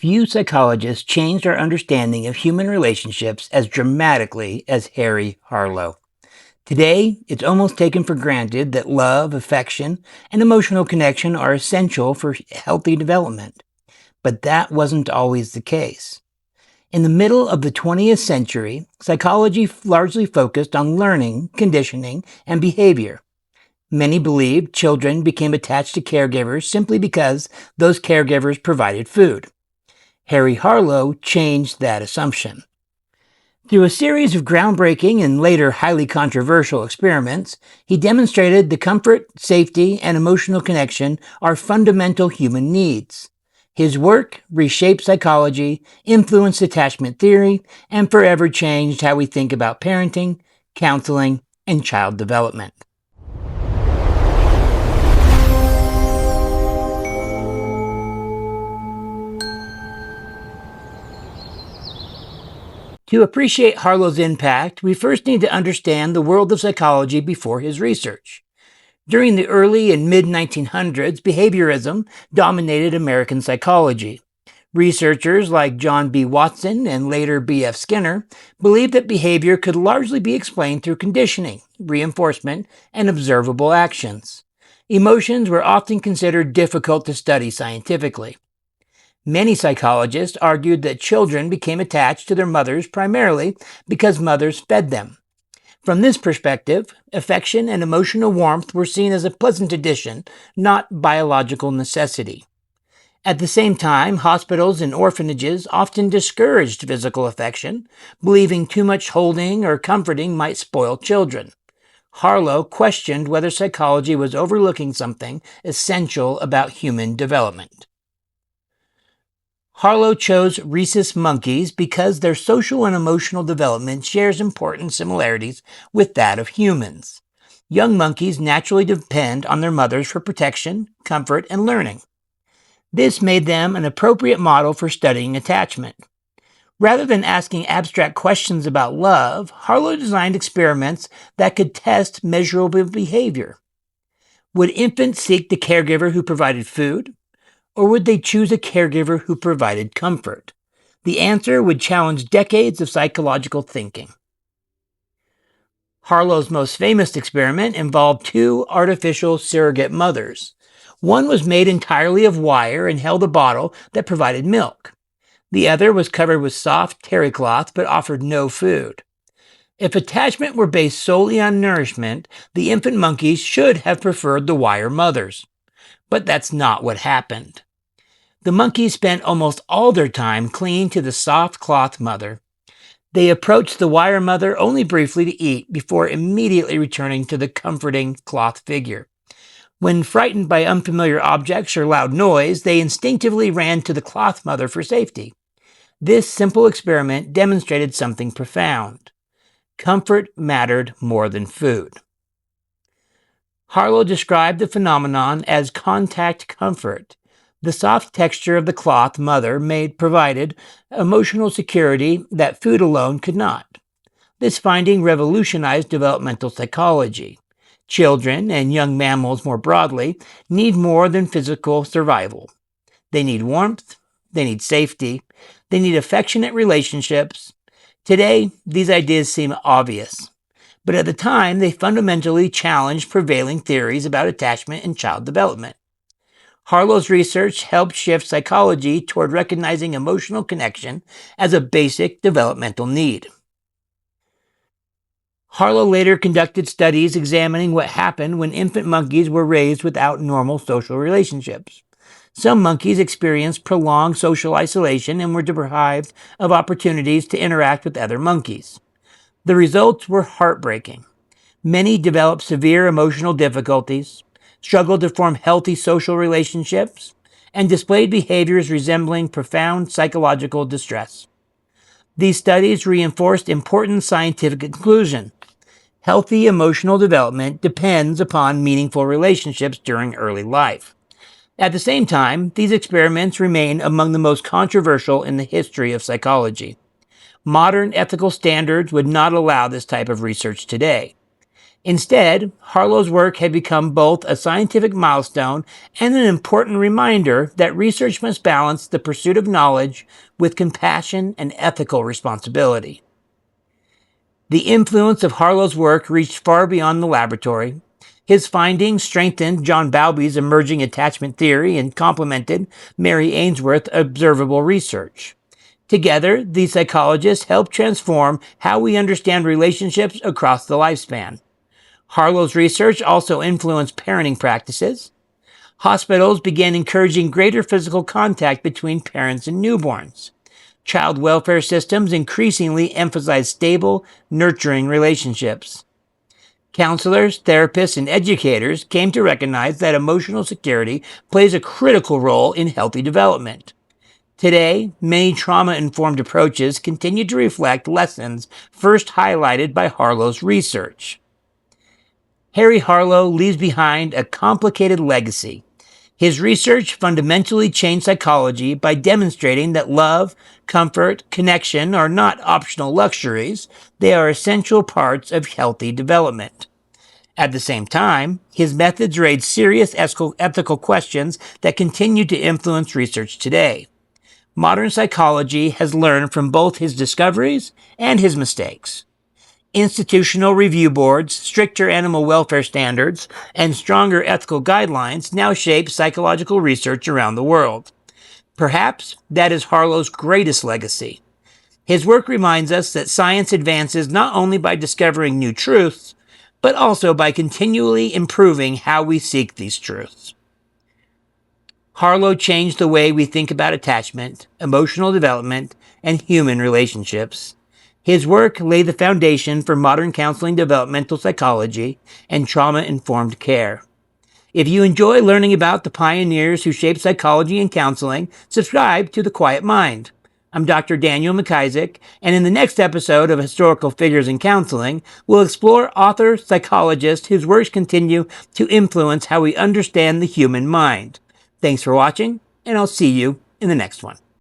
Few psychologists changed our understanding of human relationships as dramatically as Harry Harlow. Today, it's almost taken for granted that love, affection, and emotional connection are essential for healthy development. But that wasn't always the case. In the middle of the 20th century, psychology largely focused on learning, conditioning, and behavior. Many believed children became attached to caregivers simply because those caregivers provided food. Harry Harlow changed that assumption. Through a series of groundbreaking and later highly controversial experiments, he demonstrated the comfort, safety, and emotional connection are fundamental human needs. His work reshaped psychology, influenced attachment theory, and forever changed how we think about parenting, counseling, and child development. To appreciate Harlow's impact, we first need to understand the world of psychology before his research. During the early and mid 1900s, behaviorism dominated American psychology. Researchers like John B. Watson and later B.F. Skinner believed that behavior could largely be explained through conditioning, reinforcement, and observable actions. Emotions were often considered difficult to study scientifically. Many psychologists argued that children became attached to their mothers primarily because mothers fed them. From this perspective, affection and emotional warmth were seen as a pleasant addition, not biological necessity. At the same time, hospitals and orphanages often discouraged physical affection, believing too much holding or comforting might spoil children. Harlow questioned whether psychology was overlooking something essential about human development. Harlow chose rhesus monkeys because their social and emotional development shares important similarities with that of humans. Young monkeys naturally depend on their mothers for protection, comfort, and learning. This made them an appropriate model for studying attachment. Rather than asking abstract questions about love, Harlow designed experiments that could test measurable behavior. Would infants seek the caregiver who provided food? Or would they choose a caregiver who provided comfort? The answer would challenge decades of psychological thinking. Harlow's most famous experiment involved two artificial surrogate mothers. One was made entirely of wire and held a bottle that provided milk. The other was covered with soft terry cloth but offered no food. If attachment were based solely on nourishment, the infant monkeys should have preferred the wire mothers. But that's not what happened. The monkeys spent almost all their time clinging to the soft cloth mother. They approached the wire mother only briefly to eat before immediately returning to the comforting cloth figure. When frightened by unfamiliar objects or loud noise, they instinctively ran to the cloth mother for safety. This simple experiment demonstrated something profound. Comfort mattered more than food. Harlow described the phenomenon as contact comfort. The soft texture of the cloth mother provided emotional security that food alone could not. This finding revolutionized developmental psychology. Children, and young mammals more broadly, need more than physical survival. They need warmth, they need safety, they need affectionate relationships. Today, these ideas seem obvious. But at the time, they fundamentally challenged prevailing theories about attachment and child development. Harlow's research helped shift psychology toward recognizing emotional connection as a basic developmental need. Harlow later conducted studies examining what happened when infant monkeys were raised without normal social relationships. Some monkeys experienced prolonged social isolation and were deprived of opportunities to interact with other monkeys. The results were heartbreaking. Many developed severe emotional difficulties, struggled to form healthy social relationships, and displayed behaviors resembling profound psychological distress. These studies reinforced important scientific conclusion. Healthy emotional development depends upon meaningful relationships during early life. At the same time, these experiments remain among the most controversial in the history of psychology. Modern ethical standards would not allow this type of research today. Instead, Harlow's work had become both a scientific milestone and an important reminder that research must balance the pursuit of knowledge with compassion and ethical responsibility. The influence of Harlow's work reached far beyond the laboratory. His findings strengthened John Bowlby's emerging attachment theory and complemented Mary Ainsworth's observable research. Together, these psychologists helped transform how we understand relationships across the lifespan. Harlow's research also influenced parenting practices. Hospitals began encouraging greater physical contact between parents and newborns. Child welfare systems increasingly emphasize stable, nurturing relationships. Counselors, therapists, and educators came to recognize that emotional security plays a critical role in healthy development. Today, many trauma-informed approaches continue to reflect lessons first highlighted by Harlow's research. Harry Harlow leaves behind a complicated legacy. His research fundamentally changed psychology by demonstrating that love, comfort, connection are not optional luxuries, they are essential parts of healthy development. At the same time, his methods raised serious ethical questions that continue to influence research today. Modern psychology has learned from both his discoveries and his mistakes. Institutional review boards, stricter animal welfare standards, and stronger ethical guidelines now shape psychological research around the world. Perhaps that is Harlow's greatest legacy. His work reminds us that science advances not only by discovering new truths, but also by continually improving how we seek these truths. Harlow changed the way we think about attachment, emotional development, and human relationships. His work laid the foundation for modern counseling, developmental psychology, and trauma-informed care. If you enjoy learning about the pioneers who shaped psychology and counseling, subscribe to The Quiet Mind. I'm Dr. Daniel McIsaac, and in the next episode of Historical Figures in Counseling, we'll explore author, psychologist whose works continue to influence how we understand the human mind. Thanks for watching, and I'll see you in the next one.